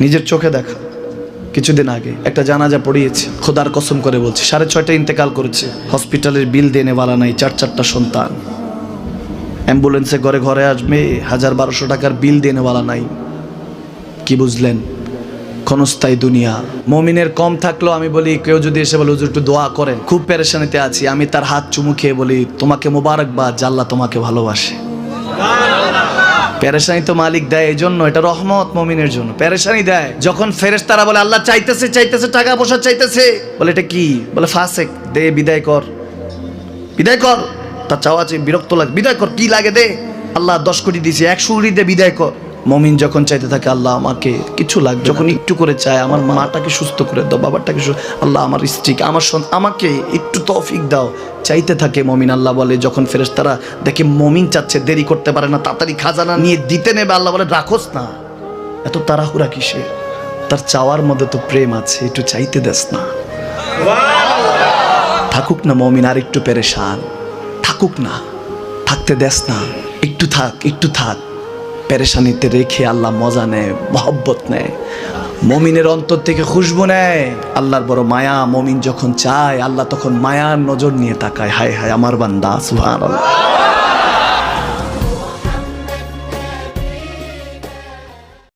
নিজের চোখে দেখা। কিছুদিন আগে একটা জানাজা পড়িয়েছে, খোদার কসম করে বলছি, 6:30 ইন্তেকাল করেছে। হসপিটালের বিল দেনেওয়ালা নাই, 4 সন্তান। অ্যাম্বুলেন্সে ঘরে ঘরে আসবে, 1000-1200 টাকার বিল দেনেওয়ালা নাই। কি বুঝলেন? ক্ষণস্থায়ী দুনিয়া। মুমিনের কম থাকলেও আমি বলি, কেউ যদি এসে বলে হুজুর একটু দোয়া করেন, খুব পেরেশানিতে আছি, আমি তার হাত চুমু খেয়ে বলি তোমাকে মোবারকবাদ, আল্লাহ তোমাকে ভালোবাসে। পেরেশানি তো মালিক দেয়, এই জন্য এটা রহমত মুমিনের জন্য। পেরেশানি দেয় যখন ফেরেশতারা বলে আল্লাহ চাইতেছে চাইতেছে, টাকা পয়সা চাইতেছে, বলে এটা কি? বলে ফাসেক, দে বিদায় কর, বিদায় কর। তার চাওয়া চেয়ে বিরক্ত লাগে, বিদায় কর, কি লাগে দে। আল্লাহ 10 কোটি দিয়েছে, 100 কোটি দে, বিদায় কর। মুমিন যখন চাইতে থাকে আল্লাহ আমাকে কিছু লাগবে, যখন একটু করে চায় আমার মাটাকে সুস্থ করে দাও, বাবাটাকে আল্লাহ আমার স্ত্রীকে, আমার আমাকে একটু তৌফিক দাও, চাইতে থাকে মুমিন। আল্লাহ বলে যখন ফেরেশতারা দেখে মুমিন চাচ্ছে, দেরি করতে পারে না, তাড়াতাড়ি খাজানা নিয়ে দিতে নেবে, আল্লাহ বলে রাখোস না, এত তাড়াহুড়া কিসের? তার চাওয়ার মধ্যে তো প্রেম আছে, একটু চাইতে দেস না। থাকুক না মুমিন আর একটু পেরেশান, থাকুক না, থাকতে দেস না, একটু থাক, একটু থাক। পেরেশানিতে রেখে আল্লাহ মজা নেয়, মহব্বত নেয়, মুমিনের অন্তর থেকে খুশবু নেয়। আল্লাহর বড় মায়া, মুমিন যখন চায় আল্লাহ তখন মায়ার নজর নিয়ে তাকায়, হায় হায় আমার বান্দা, সুবহানাল্লাহ।